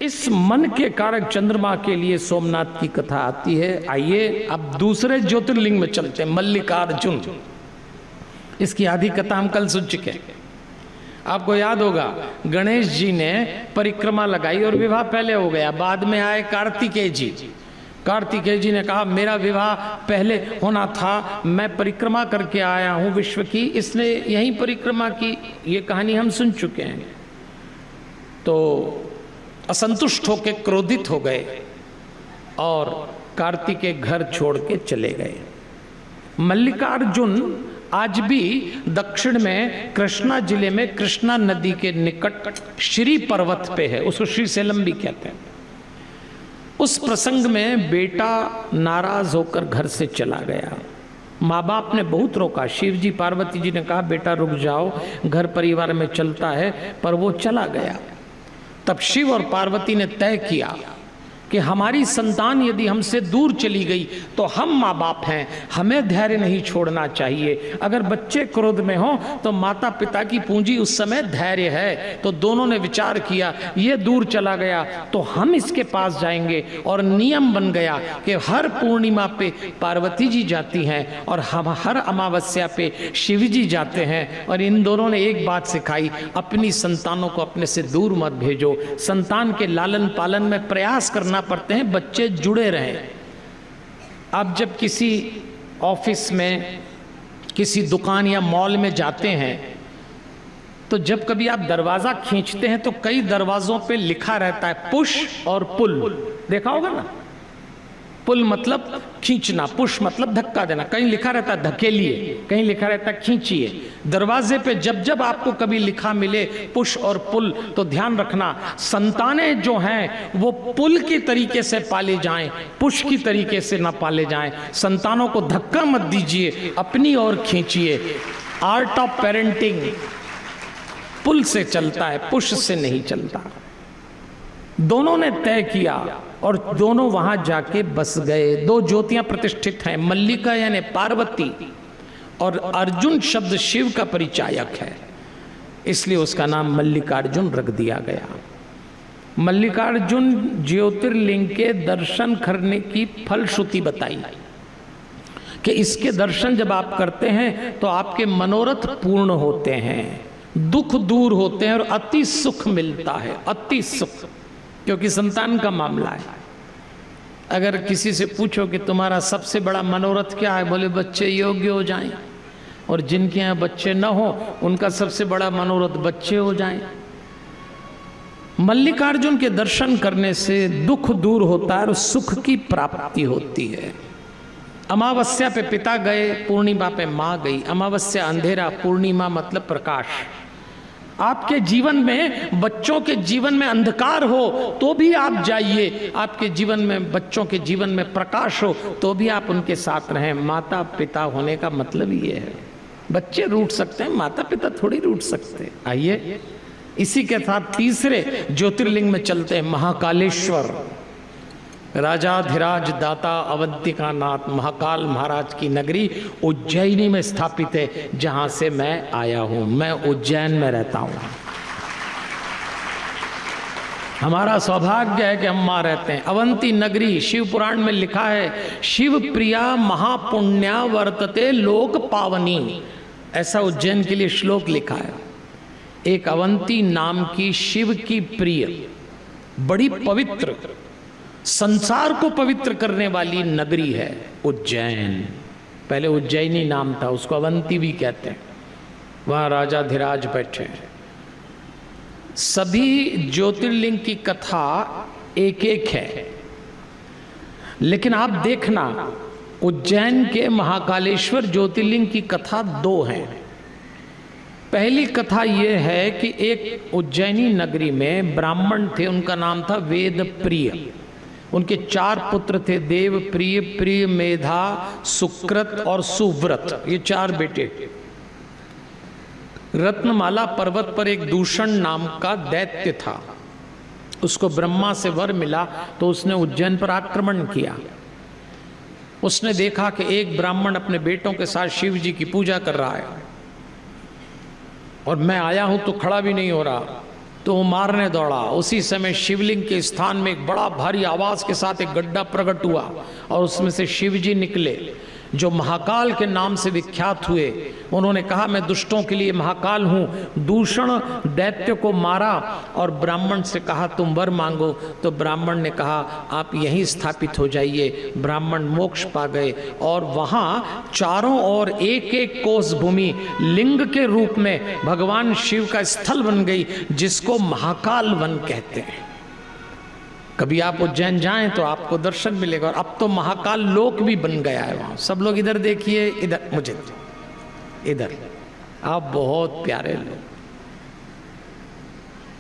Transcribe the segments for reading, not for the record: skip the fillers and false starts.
इस मन के कारक चंद्रमा के लिए सोमनाथ की कथा आती है। आइए अब दूसरे ज्योतिर्लिंग में चलते हैं, मल्लिकार्जुन। इसकी आधी कथा हम कल सुन चुके हैं। आपको याद होगा गणेश जी ने परिक्रमा लगाई और विवाह पहले हो गया। बाद में आए कार्तिकेय जी। कार्तिकेय जी ने कहा मेरा विवाह पहले होना था, मैं परिक्रमा करके आया हूं विश्व की, इसने यही परिक्रमा की। ये कहानी हम सुन चुके हैं। तो असंतुष्ट होकर क्रोधित हो गए और कार्तिकेय घर छोड़ के चले गए। मल्लिकार्जुन आज भी दक्षिण में कृष्णा जिले में कृष्णा नदी के निकट श्री पर्वत पे है, उसको श्रीशैलम भी कहते हैं। उस प्रसंग में बेटा नाराज होकर घर से चला गया। माँ बाप ने बहुत रोका, शिव जी पार्वती जी ने कहा बेटा रुक जाओ, घर परिवार में चलता है, पर वो चला गया। तब शिव और पार्वती ने तय किया कि हमारी संतान यदि हमसे दूर चली गई तो हम माँ बाप हैं, हमें धैर्य नहीं छोड़ना चाहिए। अगर बच्चे क्रोध में हो तो माता पिता की पूंजी उस समय धैर्य है। तो दोनों ने विचार किया ये दूर चला गया तो हम इसके पास जाएंगे। और नियम बन गया कि हर पूर्णिमा पे पार्वती जी जाती हैं और हम हर अमावस्या पे शिव जी जाते हैं। और इन दोनों ने एक बात सिखाई, अपनी संतानों को अपने से दूर मत भेजो। संतान के लालन पालन में प्रयास करना पड़ते हैं, बच्चे जुड़े रहें। आप जब किसी ऑफिस में, किसी दुकान या मॉल में जाते हैं तो जब कभी आप दरवाजा खींचते हैं तो कई दरवाजों पे लिखा रहता है पुश और पुल। देखा होगा ना, पुल मतलब खींचना, पुश मतलब धक्का देना। कहीं लिखा रहता है धकेलिए, कहीं लिखा रहता है खींचिए। दरवाजे पे जब जब आपको कभी लिखा मिले पुश और पुल तो ध्यान रखना, संतानें जो हैं वो पुल की तरीके से पाले जाएं, पुश की तरीके से ना पाले जाएं। संतानों को धक्का मत दीजिए, अपनी ओर खींचिए। आर्ट ऑफ पेरेंटिंग पुल से चलता है, पुश से नहीं चलता। दोनों ने तय किया और दोनों वहां जाके बस गए। दो ज्योतियां प्रतिष्ठित हैं, मल्लिका यानी पार्वती और अर्जुन शब्द शिव का परिचायक है, इसलिए उसका नाम मल्लिकार्जुन रख दिया गया। मल्लिकार्जुन ज्योतिर्लिंग के दर्शन करने की फलश्रुति बताई कि इसके दर्शन जब आप करते हैं तो आपके मनोरथ पूर्ण होते हैं, दुख दूर होते हैं और अति सुख मिलता है। अति सुख, क्योंकि संतान का मामला है। अगर किसी से पूछो कि तुम्हारा सबसे बड़ा मनोरथ क्या है, बोले बच्चे योग्य हो जाएं। और जिनके यहाँ बच्चे न हो उनका सबसे बड़ा मनोरथ बच्चे हो जाएं। मल्लिकार्जुन के दर्शन करने से दुख दूर होता है और सुख की प्राप्ति होती है। अमावस्या पे पिता गए, पूर्णिमा पे माँ गई। अमावस्या अंधेरा, पूर्णिमा मतलब प्रकाश। आपके जीवन में, बच्चों के जीवन में अंधकार हो तो भी आप जाइए, आपके जीवन में, बच्चों के जीवन में प्रकाश हो तो भी आप उनके साथ रहें। माता पिता होने का मतलब ये है। बच्चे रूठ सकते हैं, माता पिता थोड़ी रूठ सकते। आइए इसी के साथ तीसरे ज्योतिर्लिंग में चलते हैं, महाकालेश्वर। राजाधिराज दाता अवंतिका नाथ महाकाल महाराज की नगरी उज्जैनी में स्थापित है, जहां से मैं आया हूं। मैं उज्जैन में रहता हूं। हमारा सौभाग्य है कि हम वहां रहते हैं। अवंती नगरी, शिव पुराण में लिखा है, शिव प्रिया महापुण्या वर्तते लोक पावनी। ऐसा उज्जैन के लिए श्लोक लिखा है। एक अवंती नाम की शिव की प्रिय, बड़ी पवित्र, संसार को पवित्र करने वाली नगरी है उज्जैन। पहले उज्जैनी नाम था, उसको अवंती भी कहते हैं। वहां राजाधिराज बैठे हैं। सभी ज्योतिर्लिंग की कथा एक एक है, लेकिन आप देखना उज्जैन के महाकालेश्वर ज्योतिर्लिंग की कथा दो है। पहली कथा यह है कि एक उज्जैनी नगरी में ब्राह्मण थे, उनका नाम था वेद प्रिय। उनके 4 पुत्र थे, देव प्रिय, प्रिय मेधा, सुकृत और सुव्रत। ये 4 बेटे। रत्नमाला पर्वत पर एक दूषण नाम का दैत्य था। उसको ब्रह्मा से वर मिला तो उसने उज्जैन पर आक्रमण किया। उसने देखा कि एक ब्राह्मण अपने बेटों के साथ शिव जी की पूजा कर रहा है और मैं आया हूं तो खड़ा भी नहीं हो रहा। तो वो मारने दौड़ा। उसी समय शिवलिंग के स्थान में एक बड़ा भारी आवाज के साथ एक गड्ढा प्रकट हुआ और उसमें से शिव जी निकले, जो महाकाल के नाम से विख्यात हुए। उन्होंने कहा मैं दुष्टों के लिए महाकाल हूँ। दूषण दैत्य को मारा और ब्राह्मण से कहा तुम वर मांगो। तो ब्राह्मण ने कहा आप यहीं स्थापित हो जाइए। ब्राह्मण मोक्ष पा गए और वहाँ चारों ओर एक एक कोस भूमि लिंग के रूप में भगवान शिव का स्थल बन गई, जिसको महाकाल वन कहते हैं। कभी आप उज्जैन जाएं तो आपको दर्शन मिलेगा। और अब तो महाकाल लोक भी बन गया है वहां। सब लोग इधर देखिए, इधर मुझे, इधर आप बहुत प्यारे लोग।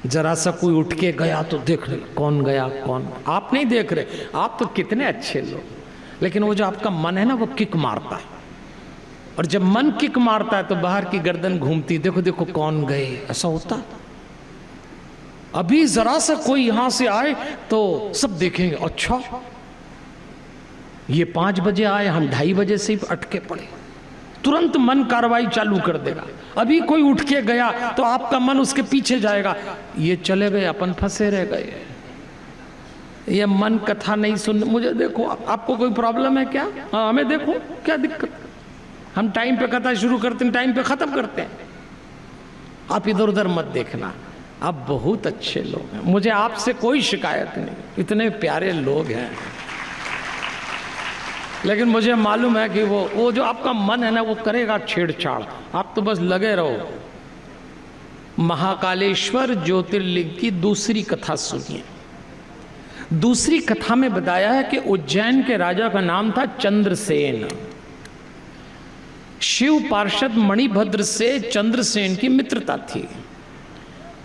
जरा सा कोई उठ के गया तो देख रहे कौन गया कौन, आप नहीं देख रहे। आप तो कितने अच्छे लोग, लेकिन वो जो आपका मन है ना वो किक मारता है, और जब मन किक मारता है तो बाहर की गर्दन घूमती, देखो देखो कौन गए, ऐसा होता। अभी जरा सा कोई यहां से आए तो सब देखेंगे अच्छा ये 5 बजे आए, हम 2:30 बजे से ही अटके पड़े। तुरंत मन कार्रवाई चालू कर देगा। अभी कोई उठ के गया तो आपका मन उसके पीछे जाएगा, ये चले गए अपन फंसे रह गए, ये मन कथा नहीं सुन। मुझे देखो, आपको कोई प्रॉब्लम है क्या? हाँ हमें देखो क्या दिक्कत, हम टाइम पे कथा शुरू करते हैं, टाइम पे खत्म करते हैं। आप इधर उधर मत देखना, आप बहुत अच्छे लोग हैं, मुझे आपसे कोई शिकायत नहीं, इतने प्यारे लोग हैं। लेकिन मुझे मालूम है कि वो जो आपका मन है ना वो करेगा छेड़छाड़, आप तो बस लगे रहो। महाकालेश्वर ज्योतिर्लिंग की दूसरी कथा सुनिए। दूसरी कथा में बताया है कि उज्जैन के राजा का नाम था चंद्रसेन। शिव पार्षद मणिभद्र से चंद्रसेन की मित्रता थी।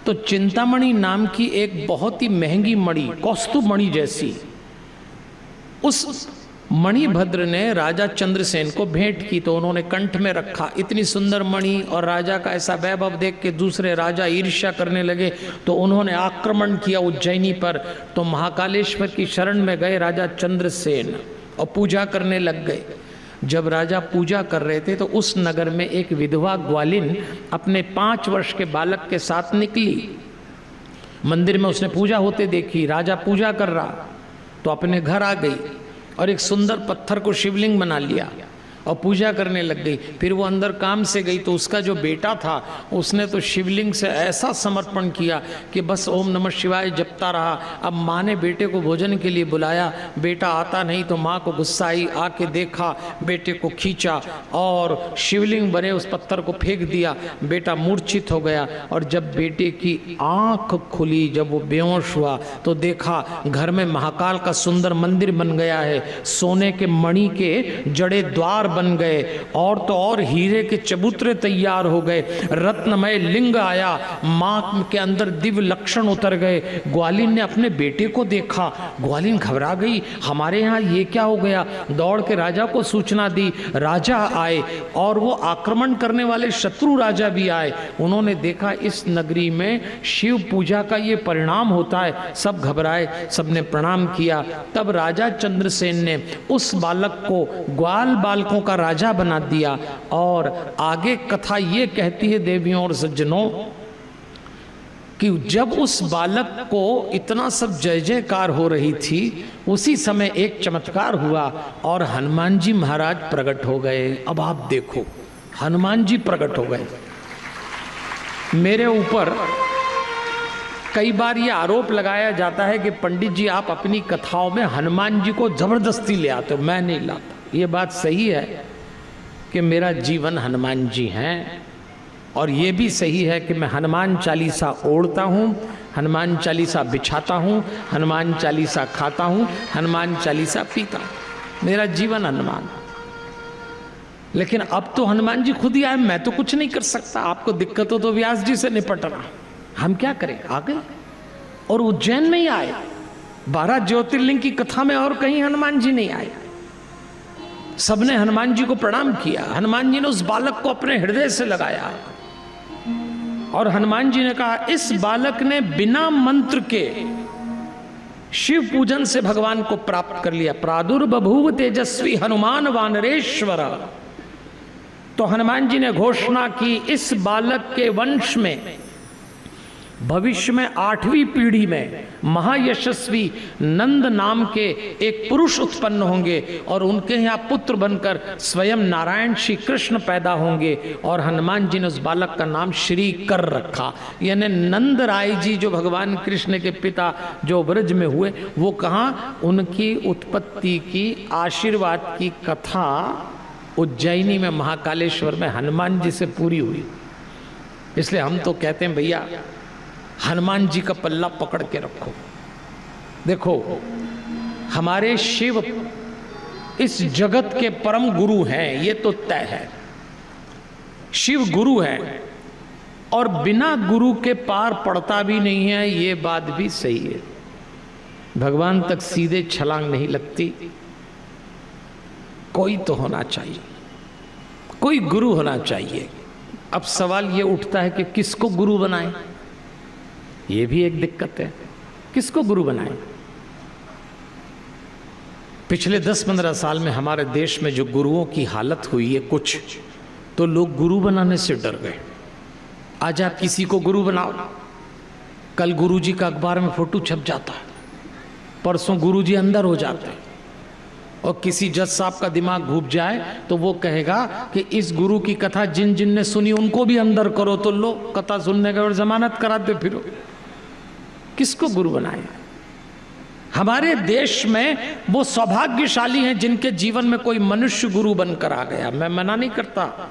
तो चिंतामणि नाम की एक बहुत ही महंगी मणि, कौस्तुभ मणि जैसी, उस मणिभद्र ने राजा चंद्रसेन को भेंट की। तो उन्होंने कंठ में रखा। इतनी सुंदर मणि और राजा का ऐसा वैभव देख के दूसरे राजा ईर्ष्या करने लगे, तो उन्होंने आक्रमण किया उज्जैनी पर। तो महाकालेश्वर की शरण में गए राजा चंद्रसेन और पूजा करने लग गए। जब राजा पूजा कर रहे थे तो उस नगर में एक विधवा ग्वालिन अपने 5 वर्ष के बालक के साथ निकली। मंदिर में उसने पूजा होते देखी, राजा पूजा कर रहा, तो अपने घर आ गई और एक सुंदर पत्थर को शिवलिंग बना लिया और पूजा करने लग गई। फिर वो अंदर काम से गई तो उसका जो बेटा था उसने तो शिवलिंग से ऐसा समर्पण किया कि बस ओम नमः शिवाय जपता रहा। अब माँ ने बेटे को भोजन के लिए बुलाया, बेटा आता नहीं तो माँ को गुस्सा आई, आके देखा, बेटे को खींचा और शिवलिंग बने उस पत्थर को फेंक दिया। बेटा मूर्छित हो गया और जब बेटे की आँख खुली, जब वो बेहोश हुआ तो देखा घर में महाकाल का सुंदर मंदिर बन गया है। सोने के मणि के जड़े द्वार बन गए और तो और हीरे के चबूतरे तैयार हो गए, रत्नमय लिंग आया, मां के अंदर दिव्य लक्षण उतर गए। ग्वालिन ने अपने बेटे को देखा, ग्वालिन घबरा गई, हमारे यहाँ ये क्या हो गया। दौड़ के राजा को सूचना दी, राजा आए और वो आक्रमण करने वाले शत्रु राजा भी आए। उन्होंने देखा इस नगरी में शिव पूजा का ये परिणाम होता है, सब घबराए, सबने प्रणाम किया। तब राजा चंद्रसेन ने उस बालक को ग्वाल बालकों का राजा बना दिया। और आगे कथा ये कहती है देवियों और सज्जनों कि जब उस बालक को इतना सब जय जयकार हो रही थी, उसी समय एक चमत्कार हुआ और हनुमान जी महाराज प्रकट हो गए। अब आप देखो, हनुमान जी प्रकट हो गए। मेरे ऊपर कई बार ये आरोप लगाया जाता है कि पंडित जी आप अपनी कथाओं में हनुमान जी को जबरदस्ती ले आते हो। मैं नहीं लाता। ये बात सही है कि मेरा जीवन हनुमान जी हैं, और ये भी सही है कि मैं हनुमान चालीसा ओढ़ता हूँ, हनुमान चालीसा बिछाता हूँ, हनुमान चालीसा खाता हूँ, हनुमान चालीसा पीता हूँ। मेरा जीवन हनुमान। लेकिन अब तो हनुमान जी खुद ही आए, मैं तो कुछ नहीं कर सकता। आपको दिक्कत हो तो व्यास जी से निपटना, हम क्या करें। आ गए और उज्जैन में ही आए। 12 ज्योतिर्लिंग की कथा में और कहीं हनुमान जी नहीं आए। सबने हनुमान जी को प्रणाम किया। हनुमान जी ने उस बालक को अपने हृदय से लगाया और हनुमान जी ने कहा इस बालक ने बिना मंत्र के शिव पूजन से भगवान को प्राप्त कर लिया। प्रादुर्बभूव तेजस्वी हनुमान वानरेश्वर। तो हनुमान जी ने घोषणा की इस बालक के वंश में भविष्य में 8वीं पीढ़ी में महायशस्वी नंद नाम के एक पुरुष उत्पन्न होंगे और उनके यहाँ पुत्र बनकर स्वयं नारायण श्री कृष्ण पैदा होंगे। और हनुमान जी ने उस बालक का नाम श्री कर रखा। यानी नंद राय जी जो भगवान कृष्ण के पिता जो ब्रज में हुए, वो कहाँ, उनकी उत्पत्ति की आशीर्वाद की कथा उज्जैनी में महाकालेश्वर में हनुमान जी से पूरी हुई। इसलिए हम तो कहते हैं भैया हनुमान जी का पल्ला पकड़ के रखो। देखो हमारे शिव इस जगत के परम गुरु हैं, ये तो तय है। शिव गुरु है और बिना गुरु के पार पड़ता भी नहीं है, ये बात भी सही है। भगवान तक सीधे छलांग नहीं लगती। कोई तो होना चाहिए, कोई गुरु होना चाहिए। अब सवाल ये उठता है कि किसको गुरु बनाएं? ये भी एक दिक्कत है, किसको गुरु बनाएं? पिछले 10-15 साल में हमारे देश में जो गुरुओं की हालत हुई है, कुछ तो लोग गुरु बनाने से डर गए। आज आप किसी को गुरु बनाओ, कल गुरुजी का अखबार में फोटो छप जाता है, परसों गुरुजी अंदर हो जाते हैं। और किसी जज साहब का दिमाग घूम जाए तो वो कहेगा कि इस गुरु की कथा जिन जिन ने सुनी उनको भी अंदर करो, तो लो कथा सुनने के बाद जमानत कराते फिरो। किसको गुरु बनाए? हमारे देश में वो सौभाग्यशाली हैं जिनके जीवन में कोई मनुष्य गुरु बनकर आ गया। मैं मना नहीं करता,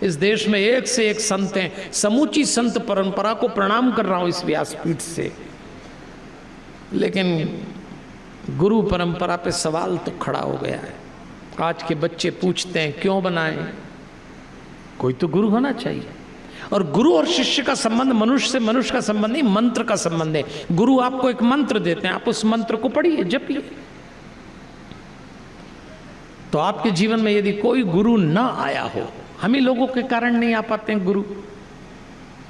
इस देश में एक से एक संत हैं। समूची संत परंपरा को प्रणाम कर रहा हूं इस व्यासपीठ से, लेकिन गुरु परंपरा पे सवाल तो खड़ा हो गया है। आज के बच्चे पूछते हैं क्यों बनाएं? कोई तो गुरु होना चाहिए। और गुरु और शिष्य का संबंध मनुष्य से मनुष्य का संबंध नहीं, मंत्र का संबंध है। गुरु आपको एक मंत्र देते हैं, आप उस मंत्र को पढ़िए, जपिए। तो आपके जीवन में यदि कोई गुरु ना आया हो, हम ही लोगों के कारण नहीं आ पाते हैं गुरु,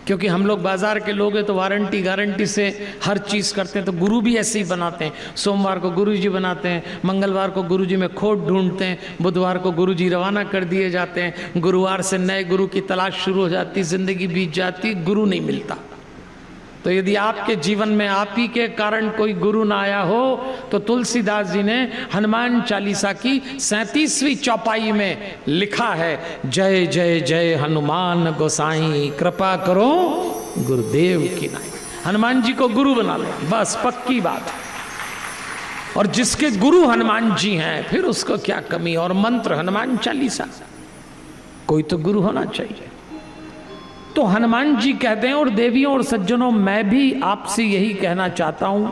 क्योंकि हम लोग बाजार के लोग हैं तो वारंटी गारंटी से हर चीज़ करते हैं। तो गुरु भी ऐसे ही बनाते हैं। सोमवार को गुरुजी बनाते हैं, मंगलवार को गुरुजी में खोट ढूंढते हैं, बुधवार को गुरुजी रवाना कर दिए जाते हैं, गुरुवार से नए गुरु की तलाश शुरू हो जाती, जिंदगी बीत जाती, गुरु नहीं मिलता। तो यदि आपके जीवन में आप ही के कारण कोई गुरु ना आया हो, तो तुलसीदास जी ने हनुमान चालीसा की 37वीं चौपाई में लिखा है, जय जय जय हनुमान गोसाई, कृपा करो गुरुदेव की नाई। हनुमान जी को गुरु बना ले, बस पक्की बात है। और जिसके गुरु हनुमान जी हैं फिर उसको क्या कमी। और मंत्र हनुमान चालीसा, कोई तो गुरु होना चाहिए। तो हनुमान जी कहते हैं। और देवियों और सज्जनों, मैं भी आपसे यही कहना चाहता हूं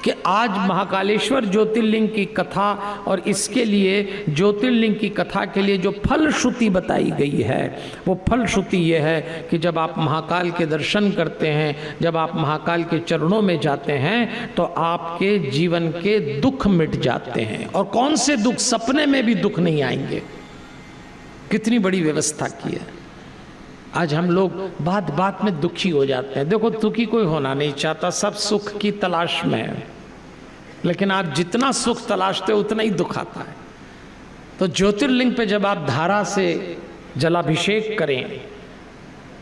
कि आज महाकालेश्वर ज्योतिर्लिंग की कथा और इसके लिए ज्योतिर्लिंग की कथा के लिए जो फलश्रुति बताई गई है, वो फलश्रुति ये है कि जब आप महाकाल के दर्शन करते हैं, जब आप महाकाल के चरणों में जाते हैं, तो आपके जीवन के दुख मिट जाते हैं। और कौन से दुख? सपने में भी दुख नहीं आएंगे। कितनी बड़ी व्यवस्था की है। आज हम लोग बात बात में दुखी हो जाते हैं। देखो, दुखी कोई होना नहीं चाहता, सब सुख की तलाश में है, लेकिन आप जितना सुख तलाशते हो उतना ही दुख आता है। तो ज्योतिर्लिंग पे जब आप धारा से जलाभिषेक करें,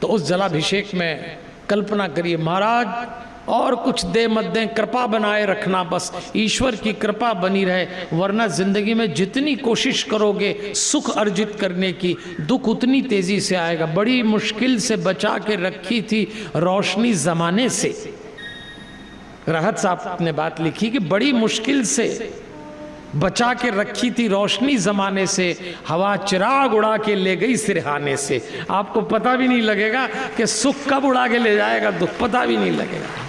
तो उस जलाभिषेक में कल्पना करिए, महाराज और कुछ दे मत दें, कृपा बनाए रखना, बस ईश्वर की कृपा बनी रहे, वरना जिंदगी में जितनी कोशिश करोगे सुख अर्जित करने की, दुख उतनी तेजी से आएगा। बड़ी मुश्किल से बचा के रखी थी रोशनी जमाने से। राहत साहब ने बात लिखी कि बड़ी मुश्किल से बचा के रखी थी रोशनी जमाने से, हवा चिराग उड़ा के ले गई सिरहाने से। आपको पता भी नहीं लगेगा कि सुख कब उड़ा के ले जाएगा, दुख पता भी नहीं लगेगा।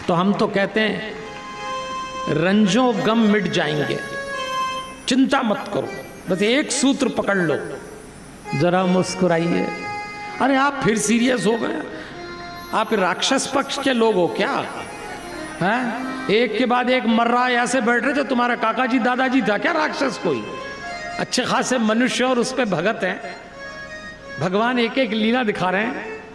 तो हम तो कहते हैं रंजों गम मिट जाएंगे, चिंता मत करो, बस एक सूत्र पकड़ लो, जरा मुस्कुराइए। अरे आप फिर सीरियस हो गए? आप राक्षस पक्ष के लोग हो क्या? हैं? एक के बाद एक मर रहा है, ऐसे बैठ रहे थे। तुम्हारा काका जी दादाजी था क्या राक्षस कोई? अच्छे खासे मनुष्य और उस पे भगत हैं। भगवान एक एक लीला दिखा रहे हैं।